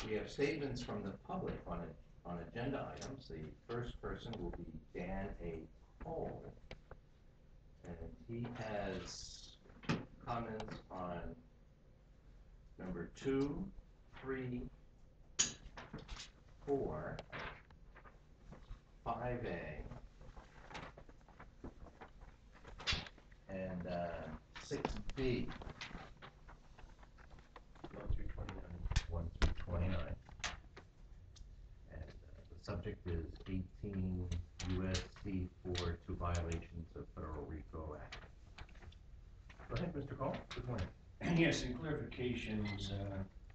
We have statements from the public on agenda items. The first person will be Dan A. Cole, and he has comments on number 2, 3, 4, 5A, and 6B. 1 through 29. And the subject is 18 U.S.C. 4, 2 violations of Federal RICO Act. Go ahead, Mr. Cole. Good morning. Yes, in clarifications,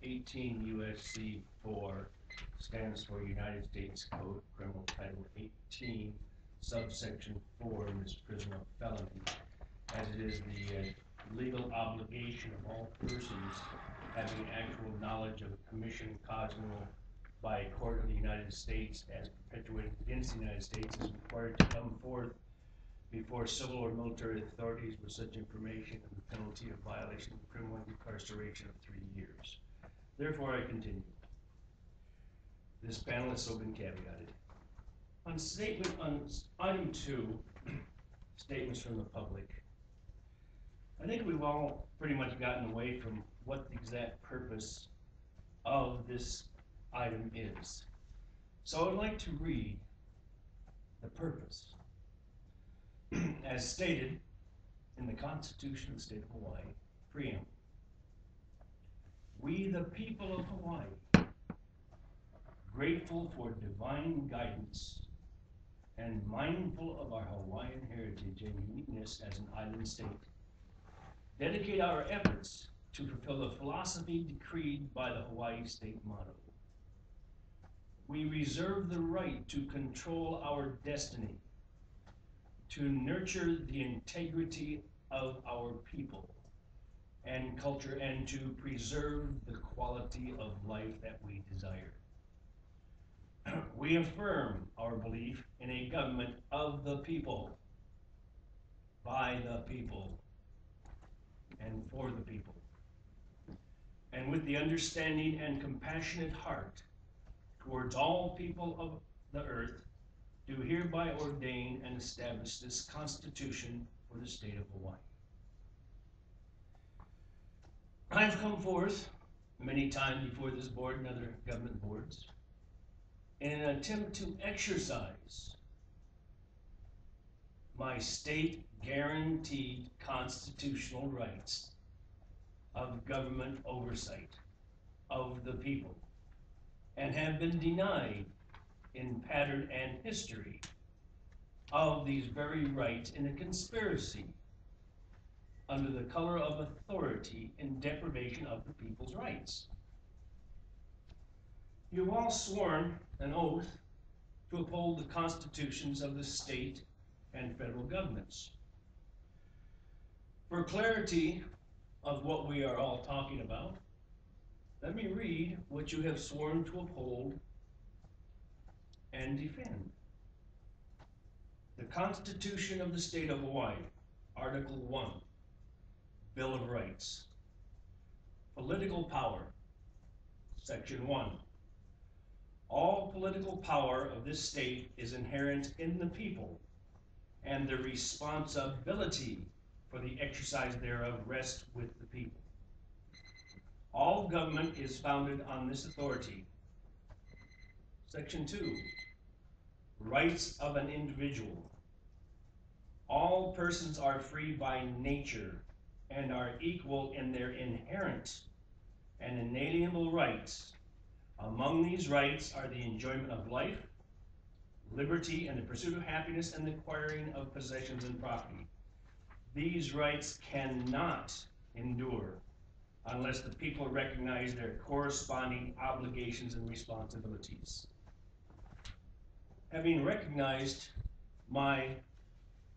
18 U.S.C. 4 stands for United States Code, Criminal Title 18, subsection 4, misprision of felony, as it is the legal obligation of all persons having actual knowledge of a commission cognizable by a court of the United States as perpetuated against the United States is required to come forth before civil or military authorities with such information and the penalty of violation of criminal incarceration of 3 years. Therefore, I continue. This panel has so been caveated. On item 2, statements from the public, I think we've all pretty much gotten away from what the exact purpose of this item is. So I'd like to read the purpose. As stated in the Constitution of the State of Hawaii, preamble. We, the people of Hawaii, grateful for divine guidance and mindful of our Hawaiian heritage and uniqueness as an island state, dedicate our efforts to fulfill the philosophy decreed by the Hawaii State motto. We reserve the right to control our destiny, to nurture the integrity of our people and culture, and to preserve the quality of life that we desire. We affirm our belief in a government of the people, by the people, and for the people, and with the understanding and compassionate heart towards all people of the earth, do hereby ordain and establish this Constitution for the state of Hawaii. I've come forth many times before this board and other government boards in an attempt to exercise my state guaranteed constitutional rights of government oversight of the people, and have been denied in pattern and history of these very rights in a conspiracy under the color of authority in deprivation of the people's rights. You've all sworn an oath to uphold the constitutions of the state and federal governments. For clarity of what we are all talking about, let me read what you have sworn to uphold and defend. The Constitution of the State of Hawaii, Article 1, Bill of Rights. Political power, Section 1. All political power of this state is inherent in the people, and the responsibility for the exercise thereof rests with the people. All government is founded on this authority. Section 2, rights of an individual. All persons are free by nature and are equal in their inherent and inalienable rights. Among these rights are the enjoyment of life, liberty, and the pursuit of happiness, and the acquiring of possessions and property. These rights cannot endure unless the people recognize their corresponding obligations and responsibilities. Having recognized my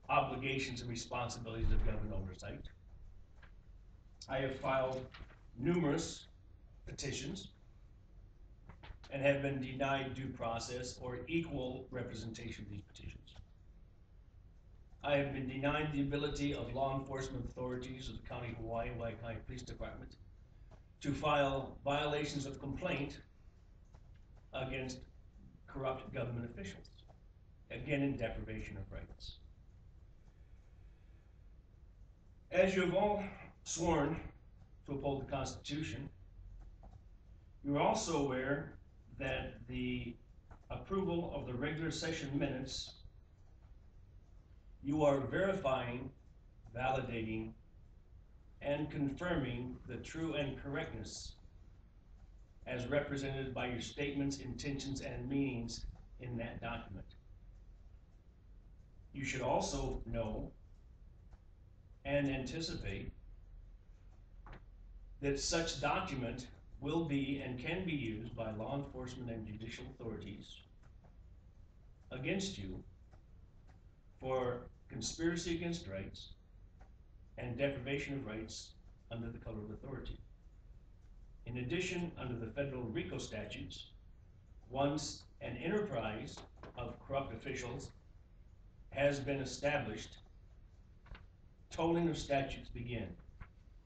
obligations and responsibilities of government oversight, I have filed numerous petitions and have been denied due process or equal representation of these petitions. I have been denied the ability of law enforcement authorities of the County of Hawaii, Hawaii County Police Department, to file violations of complaint against corrupt government officials, again in deprivation of rights. As you have all sworn to uphold the Constitution, you are also aware that the approval of the regular session minutes, you are verifying, validating, and confirming the true and correctness as represented by your statements, intentions, and meanings in that document. You should also know and anticipate that such document will be and can be used by law enforcement and judicial authorities against you for conspiracy against rights and deprivation of rights under the color of authority. In addition, under the federal RICO statutes, once an enterprise of corrupt officials has been established, tolling of statutes begin,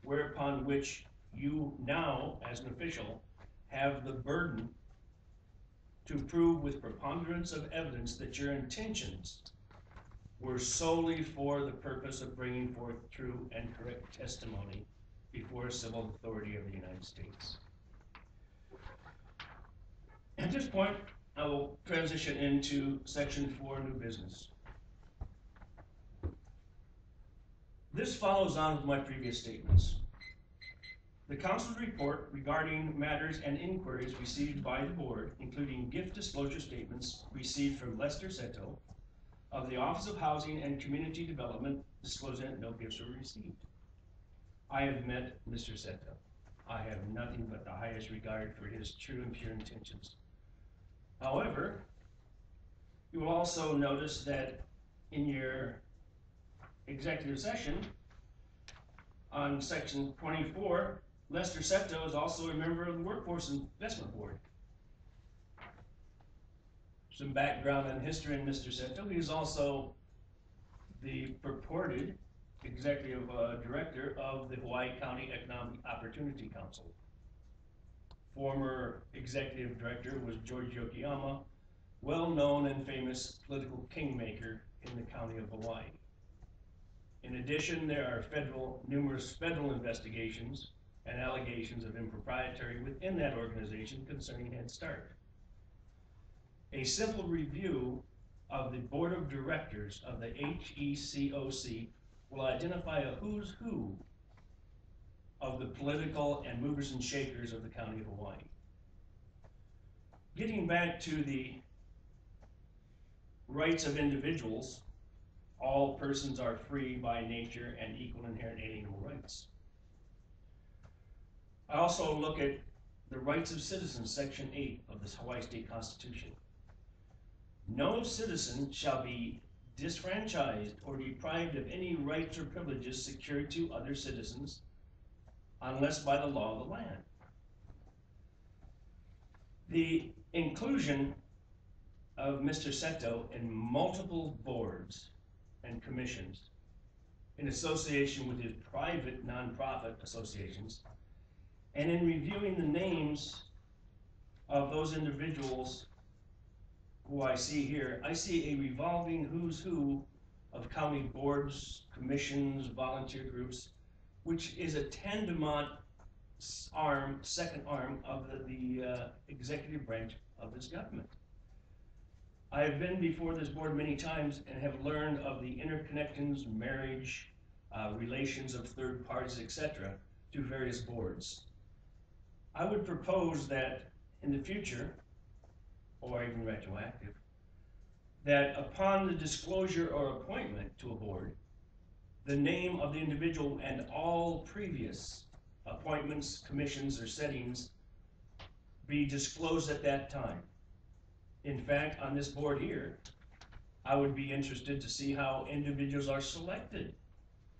whereupon which you now, as an official, have the burden to prove with preponderance of evidence that your intentions were solely for the purpose of bringing forth true and correct testimony before a civil authority of the United States. At this point, I will transition into Section 4, New Business. This follows on with my previous statements. The Council's report regarding matters and inquiries received by the Board, including gift disclosure statements received from Lester Seto of the Office of Housing and Community Development, disclosing that no gifts were received. I have met Mr. Seto. I have nothing but the highest regard for his true and pure intentions. However, you will also notice that in your executive session, on Section 24, Lester Seto is also a member of the Workforce Investment Board. Some background and history in Mr. Seto. He is also the purported executive director of the Hawaii County Economic Opportunity Council. Former executive director was George Yokoyama, well-known and famous political kingmaker in the county of Hawaii. In addition, there are numerous federal investigations and allegations of impropriety within that organization concerning Head Start. A simple review of the board of directors of the HECOC will identify a who's who of the political and movers and shakers of the county of Hawaii. Getting back to the rights of individuals, all persons are free by nature and equal inherent inalienable rights. I also look at the rights of citizens, Section 8 of the Hawaii State Constitution. No citizen shall be disfranchised or deprived of any rights or privileges secured to other citizens unless by the law of the land. The inclusion of Mr. Seto in multiple boards and commissions in association with his private nonprofit associations, and in reviewing the names of those individuals who I see here, I see a revolving who's who of county boards, commissions, volunteer groups, which is a tantamount arm, second arm of the executive branch of this government. I have been before this board many times and have learned of the interconnections, marriage, relations of third parties, etc., to various boards. I would propose that in the future, or even retroactive, that upon the disclosure or appointment to a board, the name of the individual and all previous appointments, commissions, or settings be disclosed at that time. In fact, on this board here, I would be interested to see how individuals are selected.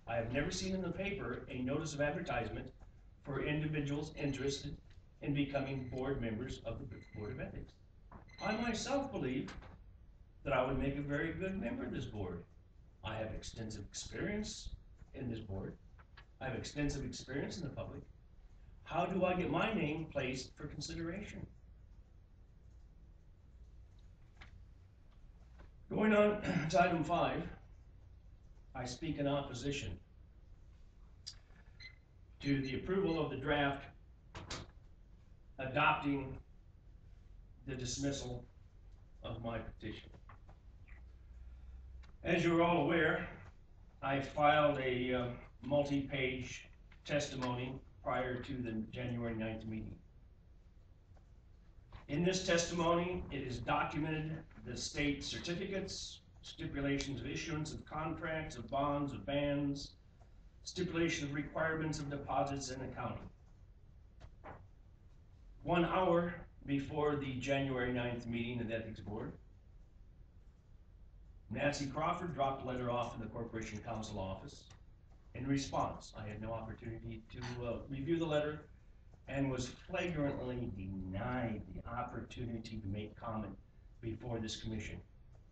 I have never seen in the paper a notice of advertisement for individuals interested in becoming board members of the Board of Ethics. I myself believe that I would make a very good member of this board. I have extensive experience in this board. I have extensive experience in the public. How do I get my name placed for consideration? Going on to item 5, I speak in opposition to the approval of the draft adopting the dismissal of my petition. As you're all aware, I filed a multi-page testimony prior to the January 9th meeting. In this testimony, it is documented the state certificates, stipulations of issuance of contracts, of bonds, of bans, stipulation of requirements of deposits and accounting. 1 hour before the January 9th meeting of the Ethics Board, Nancy Crawford dropped a letter off in the Corporation Counsel office. In response, I had no opportunity to review the letter and was flagrantly denied the opportunity to make comment before this commission,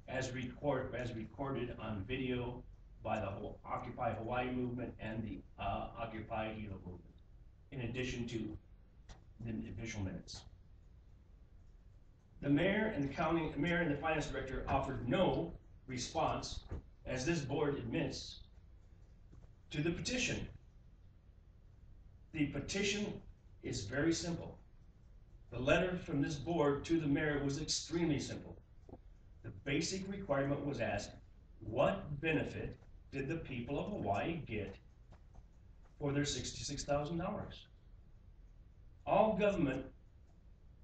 as recorded on video by the Occupy Hawaii movement and the Occupy Hilo movement, in addition to the official minutes. The mayor and the finance director offered no response, as this board admits, to the petition. The petition is very simple. The letter from this board to the mayor was extremely simple. The basic requirement was asked, what benefit did the people of Hawaii get for their $66,000? All government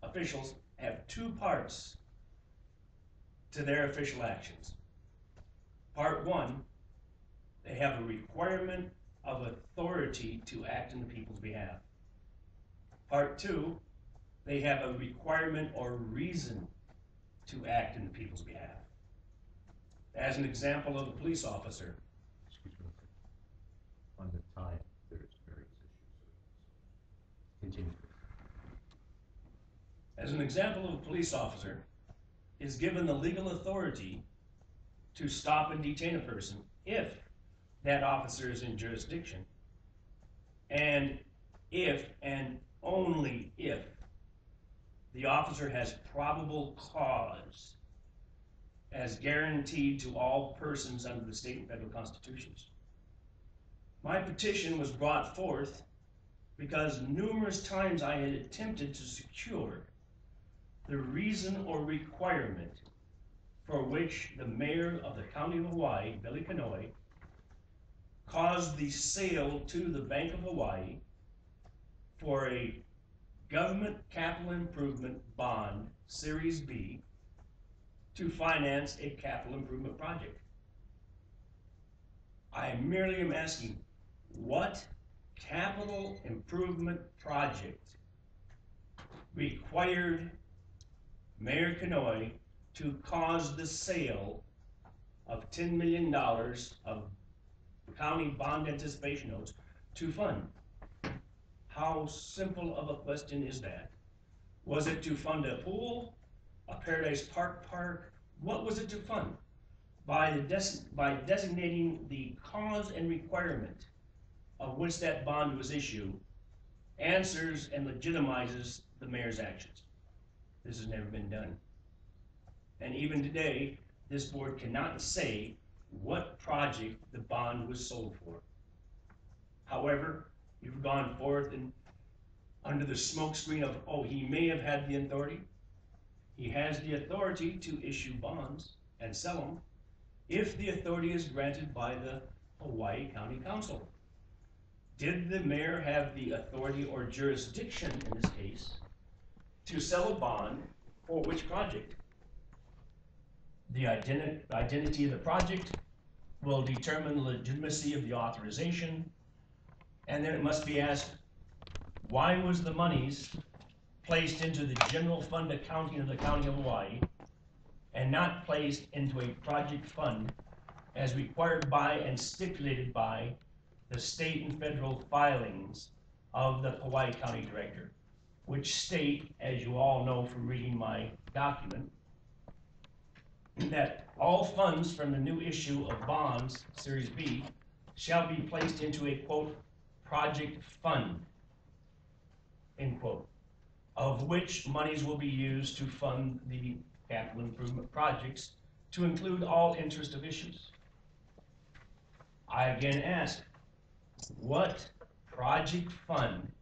officials have 2 parts to their official actions. Part 1, they have a requirement of authority to act in the people's behalf. Part 2, they have a requirement or reason to act in the people's behalf. As an example of a police officer. Excuse me. On the time, there's various issues. Continue. As an example of a police officer is given the legal authority to stop and detain a person if that officer is in jurisdiction, and if and only if the officer has probable cause as guaranteed to all persons under the state and federal constitutions. My petition was brought forth because numerous times I had attempted to secure the reason or requirement for which the mayor of the county of Hawaii, Billy Kenoi, caused the sale to the Bank of Hawaii for a government capital improvement bond, Series B, to finance a capital improvement project. I merely am asking, what capital improvement project required Mayor Kenoi to cause the sale of $10 million of county bond anticipation notes to fund? How simple of a question is that? Was it to fund a pool, a Paradise Park? What was it to fund? By designating the cause and requirement of which that bond was issued, answers and legitimizes the mayor's actions. This has never been done. And even today, this board cannot say what project the bond was sold for. However, you've gone forth and under the smokescreen of, oh, he may have had the authority. He has the authority to issue bonds and sell them if the authority is granted by the Hawaii County Council. Did the mayor have the authority or jurisdiction in this case to sell a bond for which project? The identity of the project will determine the legitimacy of the authorization, and then it must be asked, why was the monies placed into the general fund accounting of the County of Hawaii and not placed into a project fund as required by and stipulated by the state and federal filings of the Hawaii County Director, which state, as you all know from reading my document, that all funds from the new issue of bonds, Series B, shall be placed into a, quote, project fund, end quote, of which monies will be used to fund the capital improvement projects to include all interest of issues. I again ask, what project fund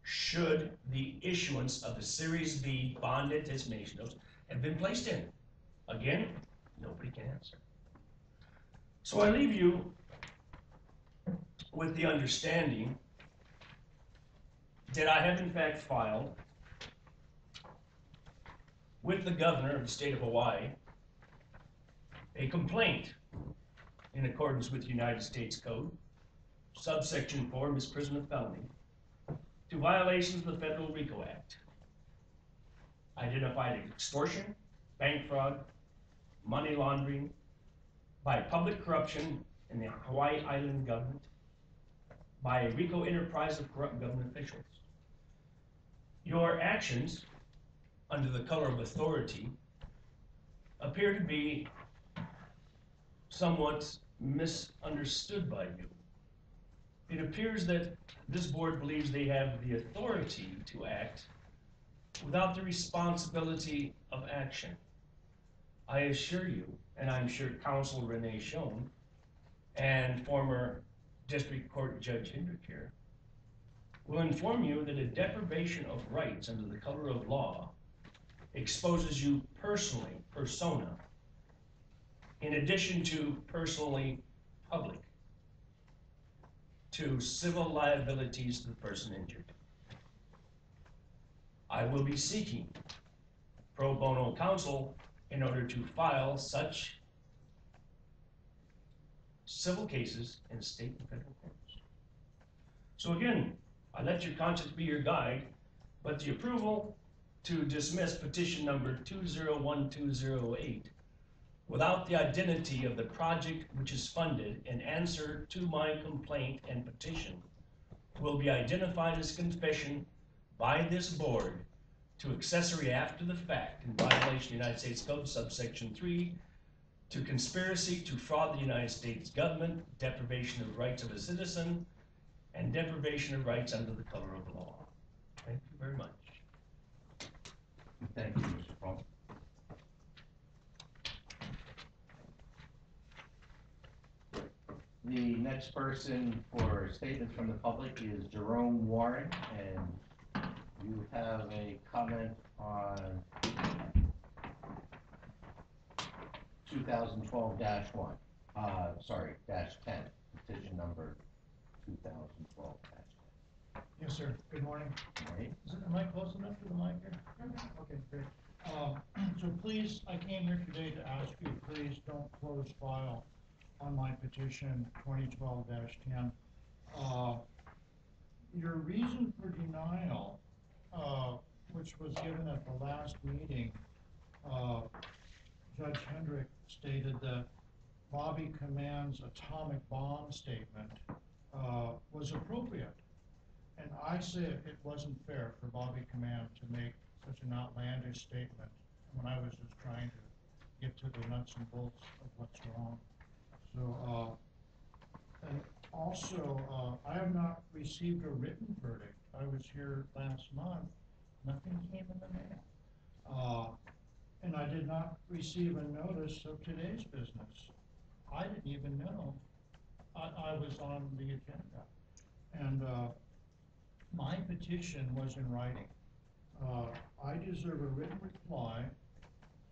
should the issuance of the Series B bond anticipation notes have been placed in? Again, nobody can answer. So I leave you with the understanding that I have in fact filed with the governor of the state of Hawaii a complaint in accordance with United States Code, subsection 4, misprision of felony, to violations of the Federal RICO Act. Identified extortion, bank fraud, money laundering, by public corruption in the Hawaii Island government, by a RICO enterprise of corrupt government officials. Your actions, under the color of authority, appear to be somewhat misunderstood by you. It appears that this board believes they have the authority to act without the responsibility of action. I assure you, and I'm sure Counsel Renee Schoen and former District Court Judge Hendrick here will inform you that a deprivation of rights under the color of law exposes you personally, persona, in addition to personally public, to civil liabilities to the person injured. I will be seeking pro bono counsel in order to file such civil cases in state and federal courts. So again, I let your conscience be your guide, but the approval to dismiss petition number 201208 without the identity of the project which is funded in answer to my complaint and petition will be identified as confession by this board to accessory after the fact in violation of United States Code subsection 3 to conspiracy to fraud the United States government, deprivation of rights of a citizen, and deprivation of rights under the color of law. Thank you very much. Thank you, Mr. Paul. The next person for statements from the public is Jerome Warren, and you have a comment on 2012-1, sorry, -10, petition number 2012-10. Yes, sir. Good morning. Right? Am I close enough to the mic here? Okay, great. So please, I came here today to ask you, please don't close file on my petition 2012-10. Your reason for denial, which was given at the last meeting, Judge Hendrick stated that Bobby Command's atomic bomb statement was appropriate. And I said it wasn't fair for Bobby Command to make such an outlandish statement when I was just trying to get to the nuts and bolts of what's wrong. So, and also, I have not received a written verdict. I was here last month, nothing came in the mail. And I did not receive a notice of today's business. I didn't even know I was on the agenda. And my petition was in writing. I deserve a written reply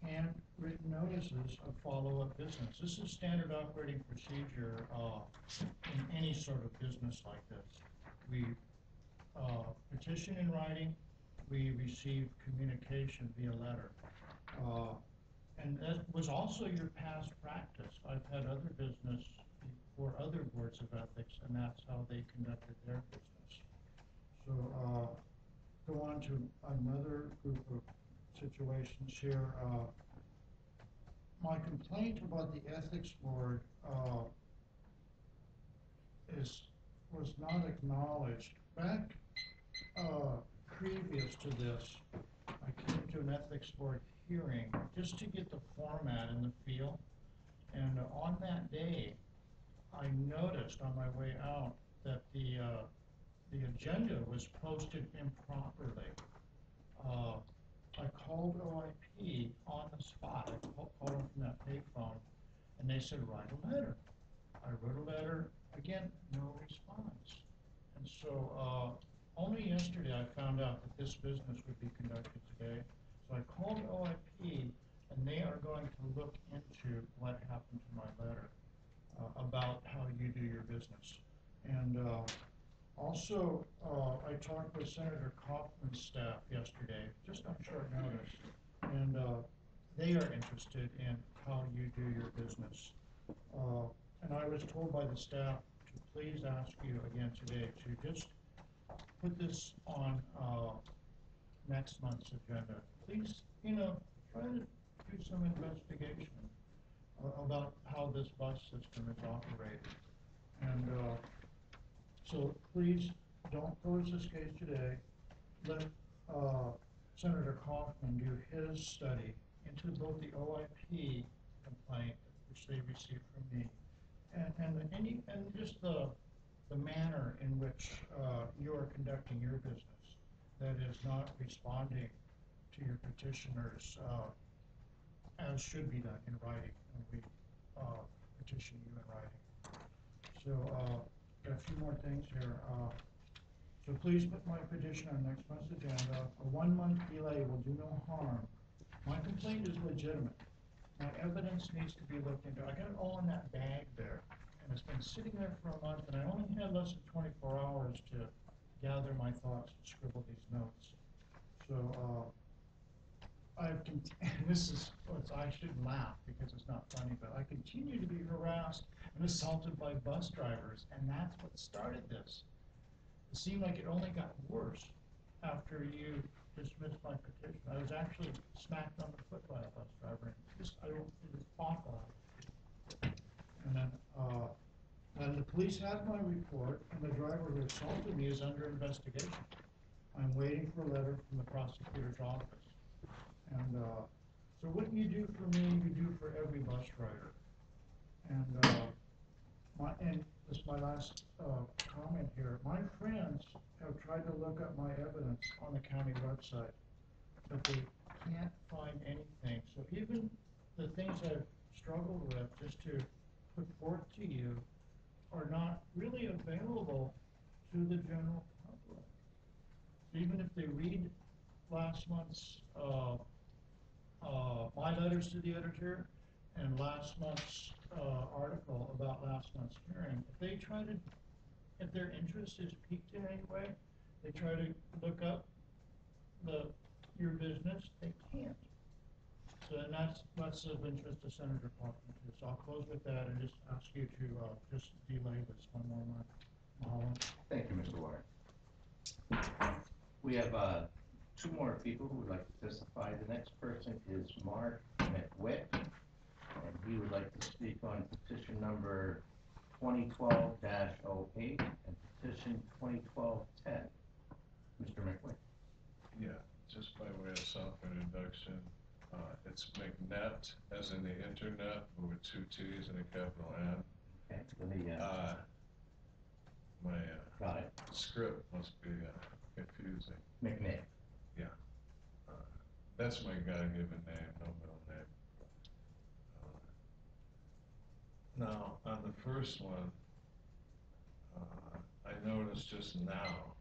and written notices of follow-up business. This is standard operating procedure in any sort of business like this. We petition in writing, we receive communication via letter. And that was also your past practice. I've had other business before other boards of ethics, and that's how they conducted their business. So go on to another group of situations here. My complaint about the ethics board was not acknowledged. Back previous to this, I came to an ethics board hearing just to get the format and the feel. And on that day, I noticed on my way out that the agenda was posted improperly. I called OIP on the the spot. I called them from that payphone, and they said, write a letter. I wrote a letter, again, no response. And so, only yesterday I found out that this business would be conducted today. So I called OIP, and they are going to look into what happened to my letter, about how you do your business. And, also, I talked with Senator Kaufman's staff yesterday, just on short notice, and they are interested in how you do your business. And I was told by the staff to please ask you again today to just put this on next month's agenda. Please, try to do some investigation about how this bus system is operated. And so please don't close this case today. Let Senator Kaufman do his study into both the OIP complaint, which they received from me, and just the manner in which you are conducting your business that is not responding to your petitioners as should be done in writing, and we petition you in writing. So, got a few more things here. So please put my petition on next month's agenda. A 1-month delay will do no harm. My complaint is legitimate. My evidence needs to be looked into. I got it all in that bag there, and it's been sitting there for a month, and I only had less than 24 hours to gather my thoughts and scribble these notes. So, I shouldn't laugh because it's not funny, but I continue to be harassed and assaulted by bus drivers, and that's what started this. It seemed like it only got worse after you dismissed my petition. I was actually smacked on the foot by a bus driver. It was awful. And the police have my report, and the driver who assaulted me is under investigation. I'm waiting for a letter from the prosecutor's office. And so what you do for me, you do for every bus rider. And this is my last comment here. My friends have tried to look up my evidence on the county website, but they can't find anything. So even the things I've struggled with just to put forth to you are not really available to the general public. Even if they read last month's my letters to the editor and last month's article about last month's hearing, if their interest is piqued in any way, they try to look up your business, they can't. So, and that's of interest to Senator Kaufman too. So I'll close with that and just ask you to just delay this one more month. Mahalo. Thank you, Mr. Warren. We have 2 more people who would like to testify. The next person is Mark McWitt, and he would like to speak on petition number 2012-08 and petition 2012-10. Mr. McWitt. Yeah, just by way of self-introduction, it's McNett, as in the internet, but with 2 T's and a capital N. Okay, let me, My got it. script must be confusing. McNitt. Yeah. That's my God-given name, no middle name. Now, on the first one, I noticed just now,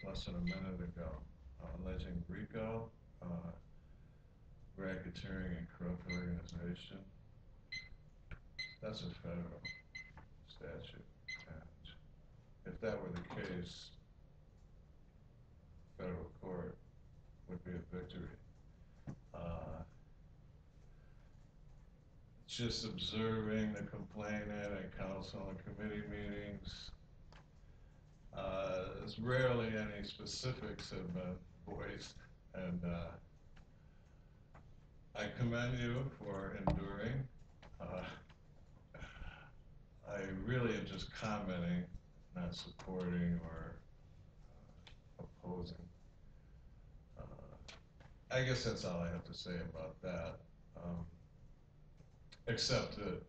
less than a minute ago, alleging RICO, racketeering and corrupt organization. That's a federal statute, and if that were the case, federal court would be a victory. Just observing the complainant at council and committee meetings, there's rarely any specifics have been voiced, and I commend you for enduring. I really am just commenting, not supporting or opposing. I guess that's all I have to say about that. Except that,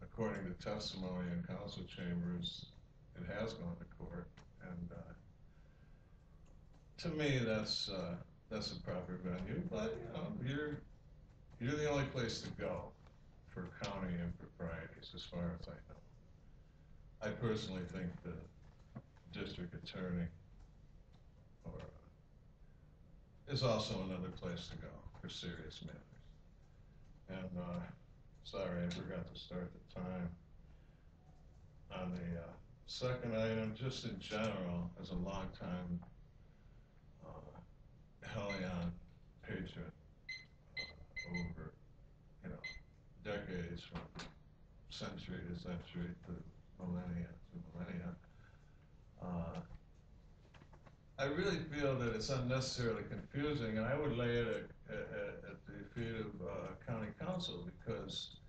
according to testimony in council chambers, it has gone to court, and to me, that's a proper venue. But you're you're the only place to go for county improprieties, as far as I know. I personally think the district attorney or is also another place to go for serious matters. And sorry, I forgot to start the time. On the second item, just in general, as a longtime Hele-On patron over, decades, from century to century to millennia to millennia, I really feel that it's unnecessarily confusing, and I would lay it at the feet of county council, because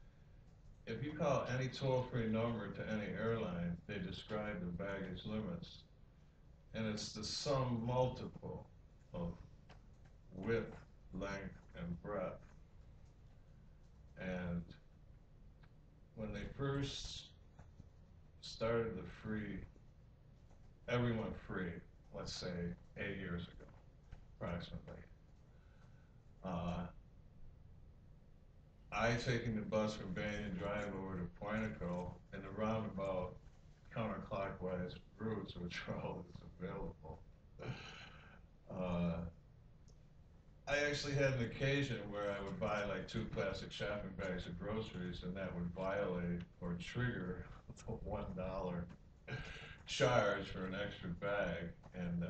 if you call any toll-free number to any airline, they describe the baggage limits, and it's the sum multiple of width, length, and breadth. And when they first started the free, everyone free, let's say 8 years ago, approximately, I taking the bus from Banyan Drive over to Quantico in the roundabout counterclockwise routes, which are always available. I actually had an occasion where I would buy like 2 plastic shopping bags of groceries, and that would violate or trigger the $1 charge for an extra bag. And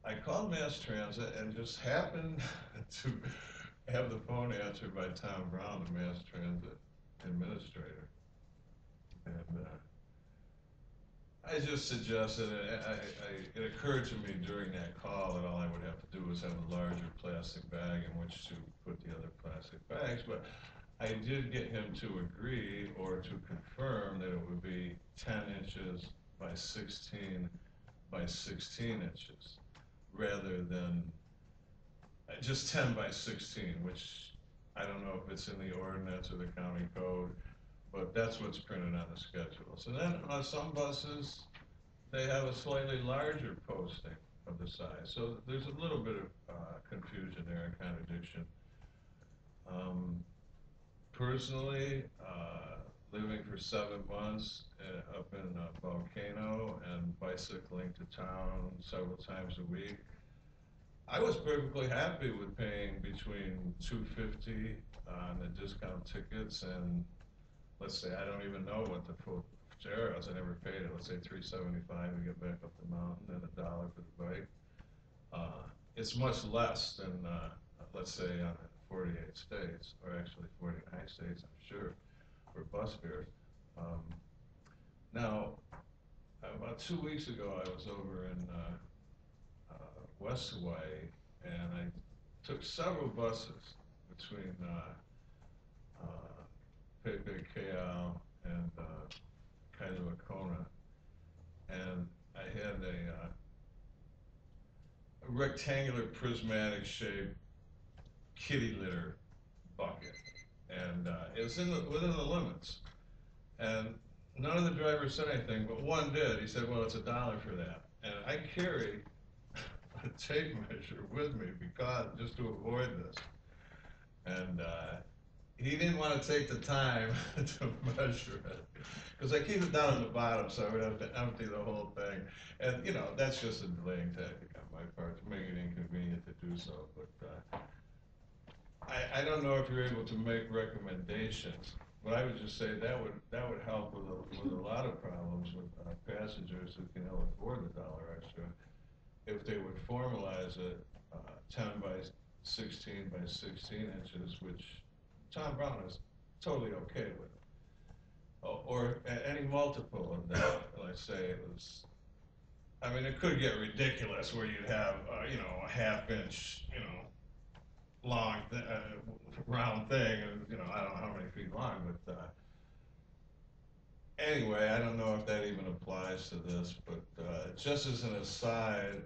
I called Mass Transit and just happened to have the phone answered by Tom Brown, the Mass Transit administrator. And I just suggested, it occurred to me during that call that all I would have to do was have a larger plastic bag in which to put the other plastic bags, but I did get him to agree or to confirm that it would be 10 inches by 16 by 16 inches, rather than just 10 by 16, which I don't know if it's in the ordinance or the county code, but that's what's printed on the schedule. So then on some buses, they have a slightly larger posting of the size. So there's a little bit of confusion there and contradiction. Personally, living for 7 months up in Volcano and bicycling to town several times a week, I was perfectly happy with paying between $2.50 on the discount tickets and, let's say, I don't even know what the full fare is. I never paid it. Let's say $3.75 to get back up the mountain and $1 for the bike. It's much less than, let's say, on 48 states, or actually 49 states, I'm sure, for bus fares. Now, about 2 weeks ago, I was over in West Hawaii, and I took several buses between Pepe Keau and Kailua Kona, and I had a rectangular prismatic shaped kitty litter bucket, and it was within the limits, and none of the drivers said anything, but one did. He said, well, it's $1 for that, and I carry a tape measure with me because just to avoid this, and he didn't want to take the time to measure it, because I keep it down at the bottom, so I would have to empty the whole thing. And, that's just a delaying tactic on my part to make it inconvenient to do so. But I don't know if you're able to make recommendations, but I would just say that would help with a lot of problems with passengers who can ill afford the $1 extra, if they would formalize it 10 by 16 by 16 inches, which Tom Brown is totally okay with. Or any multiple of that, let's say it was, I mean, it could get ridiculous where you'd have, a half-inch, long, round thing, and, I don't know how many feet long, but anyway, I don't know if that even applies to this, but just as an aside,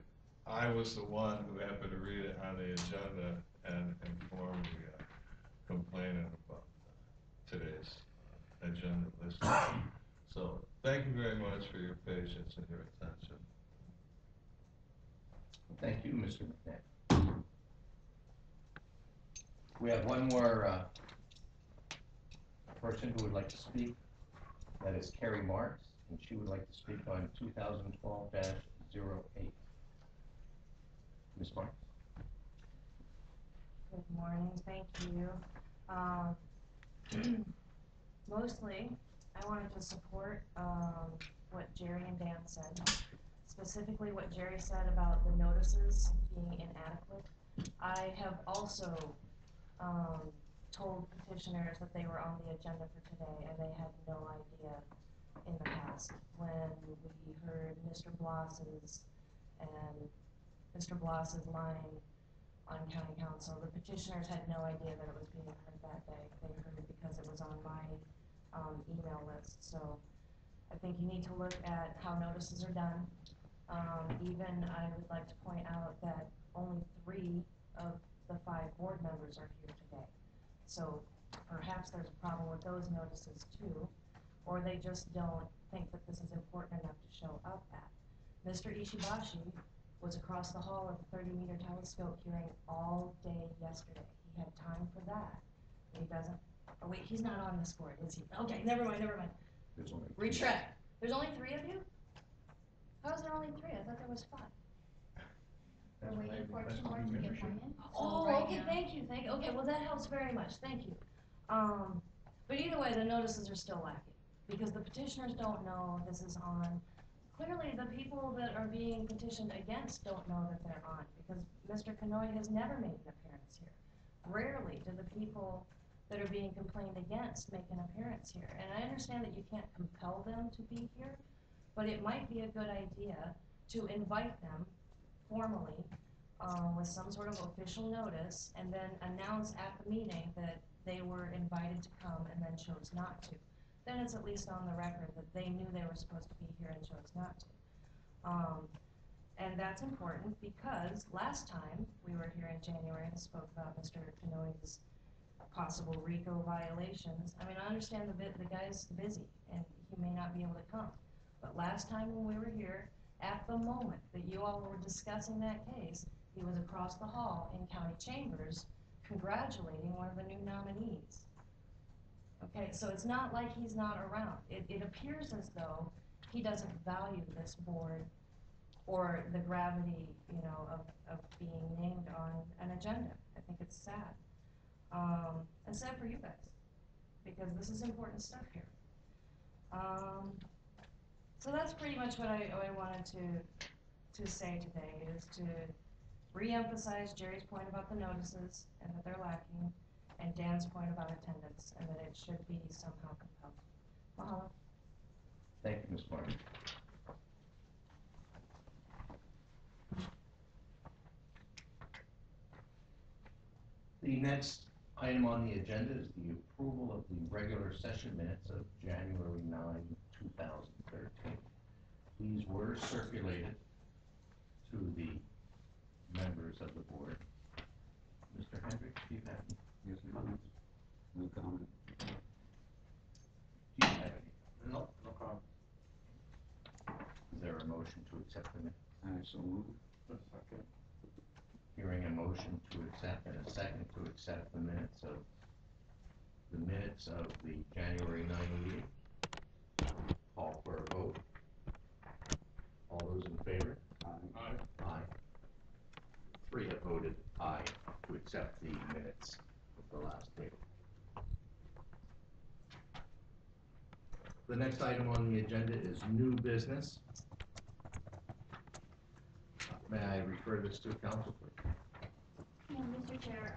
I was the one who happened to read it on the agenda and informed the complainant about today's agenda list. So thank you very much for your patience and your attention. Thank you, Mr. McNabb. We have one more person who would like to speak. That is Carrie Marks, and she would like to speak on 2012-08. Ms. Marks? Good morning, thank you. Mostly, I wanted to support what Jerry and Dan said, specifically what Jerry said about the notices being inadequate. I have also told petitioners that they were on the agenda for today, and they had no idea in the past. When we heard Mr. Bloss's line on county council, the petitioners had no idea that it was being heard that day. They heard it because it was on my email list. So I think you need to look at how notices are done. Even I would like to point out that only 3 of the 5 board members are here today. So perhaps there's a problem with those notices too, or they just don't think that this is important enough to show up at. Mr. Ishibashi was across the hall at the 30-meter telescope hearing all day yesterday. He had time for that. He doesn't, oh wait, he's not on this board, is he? Okay, never mind. There's only Retract. There's only 3 of you? How is there only 3? I thought there was 5. We're waiting for 2 more to be appointed. Oh, So right okay, now- thank you. Okay, well that helps very much, thank you. But either way, the notices are still lacking, because the petitioners don't know this is on. Clearly, the people that are being petitioned against don't know that they're on, because Mr. Kenoi has never made an appearance here. Rarely do the people that are being complained against make an appearance here. And I understand that you can't compel them to be here, but it might be a good idea to invite them formally with some sort of official notice, and then announce at the meeting that they were invited to come and then chose not to. Then it's at least on the record that they knew they were supposed to be here and chose not to. And that's important because last time we were here in January and spoke about Mr. Kenoi's possible RICO violations. I mean, I understand the guy's busy and he may not be able to come. But last time when we were here, at the moment that you all were discussing that case, he was across the hall in county chambers congratulating one of the new nominees. Okay, so it's not like he's not around. It appears as though he doesn't value this board or the gravity, you know, of being named on an agenda. I think it's sad. And sad for you guys, because this is important stuff here. So that's pretty much what I wanted to say today, is to re-emphasize Jerry's point about the notices and that they're lacking, and Dan's point about attendance and that it should be somehow compelled. Mahalo. Thank you, Ms. Marks. The next item on the agenda is the approval of the regular session minutes of January 9, 2013. These were circulated to the members of the board. Mr. Hendricks, do you have any comments? No comment. Do you have any? No comment. Is there a motion to accept the minutes? I so move. Hearing a motion to accept and a second to accept the minutes of the January 9 meeting. Call for a vote. All those in favor? Aye. Aye. 3 have voted aye to accept the minutes of the last meeting. The next item on the agenda is new business. May I refer this to council, please? Yeah, Mr. Chair,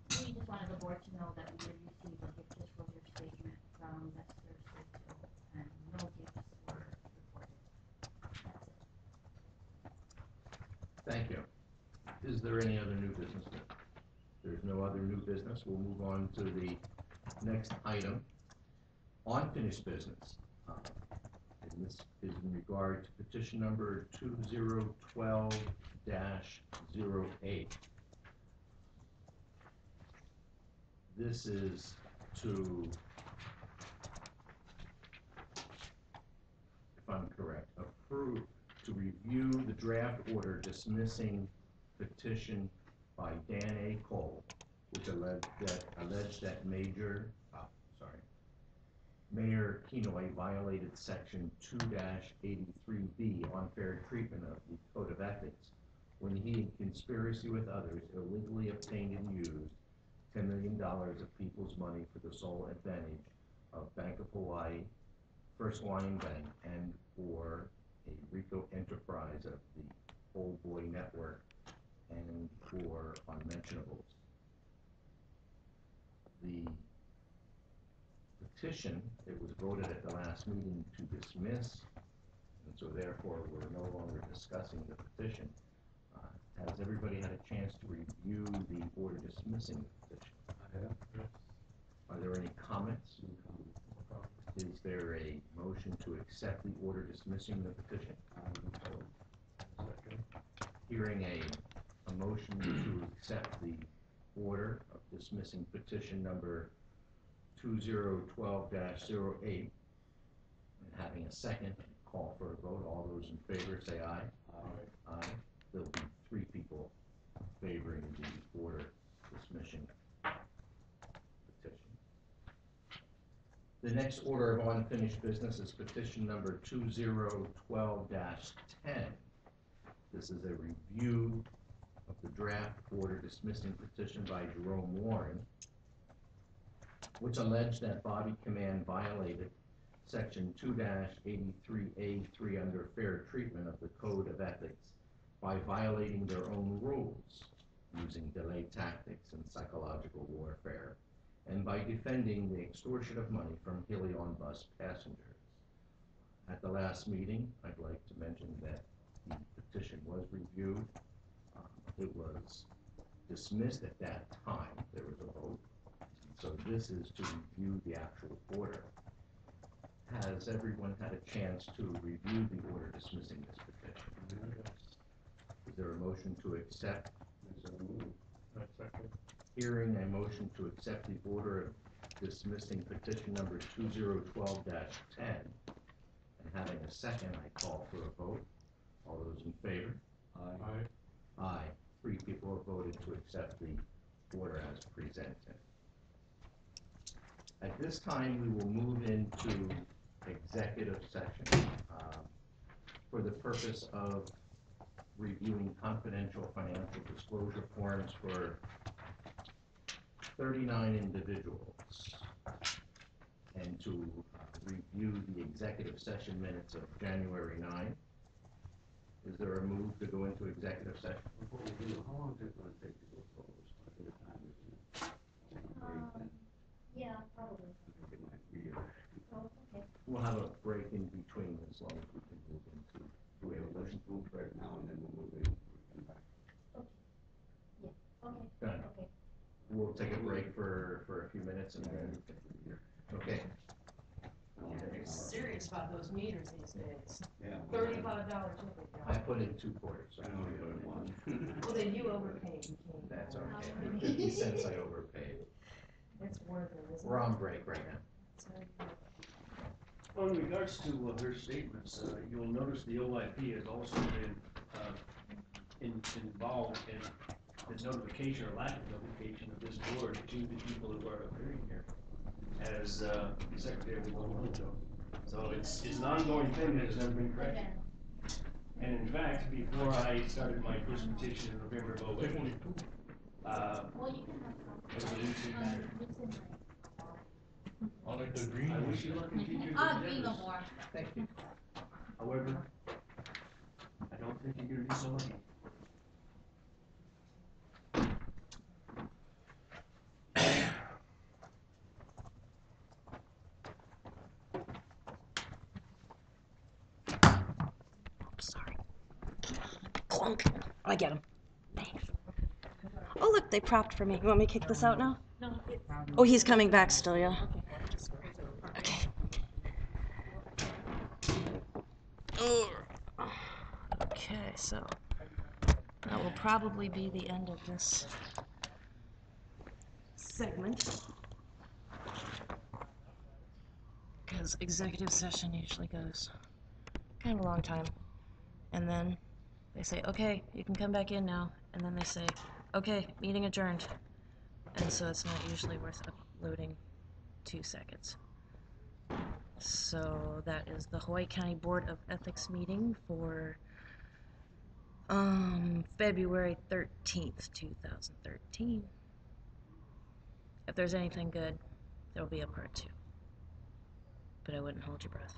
we just wanted the board to know that we did receive a gift disclosure statement from Lester Sito, and no gifts were reported. That's it. Thank you. Is there any other new business? There's no other new business. We'll move on to the next item. Unfinished business. And this is in regard to petition number 2012-08. This is to, if I'm correct, approve, to review the draft order dismissing petition by Dan A. Cole, which alleged that Mayor Kenoi violated section 2-83B, unfair treatment of the Code of Ethics, when he, in conspiracy with others, illegally obtained and used $10 million of people's money for the sole advantage of Bank of Hawaii, First Hawaiian Bank, and or a RICO enterprise of the Old Boy Network and for unmentionables. The petition, it was voted at the last meeting to dismiss, and so therefore we're no longer discussing the petition. Has everybody had a chance to review the order dismissing the petition? I have. Are there any comments? Is there a motion to accept the order dismissing the petition? Hearing a motion to accept the order of dismissing petition number 2012-08, and having a second, call for a vote. All those in favor say aye. Aye. Aye. There'll be 3 people favoring the order dismissing petition. The next order of unfinished business is petition number 2012-10. This is a review of the draft order dismissing petition by Jerome Warren, which alleged that Bobby Command violated section 2-83A3 under fair treatment of the Code of Ethics by violating their own rules, using delay tactics and psychological warfare, and by defending the extortion of money from Hele-On bus passengers. At the last meeting, I'd like to mention that the petition was reviewed. It was dismissed at that time. There was a vote. So this is to review the actual order. Has everyone had a chance to review the order dismissing this petition? Is there a motion to accept? Hearing a motion to accept the order of dismissing petition number 2012-10, and having a second, I call for a vote. All those in favor? Aye. Aye. 3 people have voted to accept the order as presented. At this time, we will move into executive session for the purpose of reviewing confidential financial disclosure forms for 39 individuals, and to review the executive session minutes of January 9. Is there a move to go into executive session? Before we do, how long is it going to take to go close? What bit of time is it? Break then? Yeah, probably. I think it might be, Oh, okay. We'll have a break in between as long as we can move into. do we have a motion to move right now and then we'll move in, we'll come back. Okay, Done. okay. We'll take a break for a few minutes and then, okay. They're serious about those meters these days. Yeah. $35 I ticket. put in 2 quarters. So I only put one. Well, then you overpaid. You can't. That's okay. 50 cents I overpaid. It's worth it, isn't it? We're on break right now. Well, in regards to her statements, you'll notice the OIP has also been involved in the notification or lack of notification of this board to the people who are appearing here as the secretary of the. So it's an ongoing thing that has never been corrected. And in fact, before I started my first petition in November of 08, Well, you can have it was a routine matter. I like the green. I wish you luck in future Be no endeavors. more. Thank you. However, I don't think you're gonna be so lucky. Sorry. Clunk. I get him. Thanks. Oh, look, they propped for me. You want me to kick this out now? No. Oh, he's coming back still, yeah? Okay. Ugh. Okay, so that will probably be the end of this segment. Because executive session usually goes kind of a long time. And then they say, okay, you can come back in now. And then they say, Okay, meeting adjourned. And so it's not usually worth uploading 2 seconds. So that is the Hawaii County Board of Ethics meeting for February 13th, 2013. If there's anything good, there'll be a part 2. But I wouldn't hold your breath.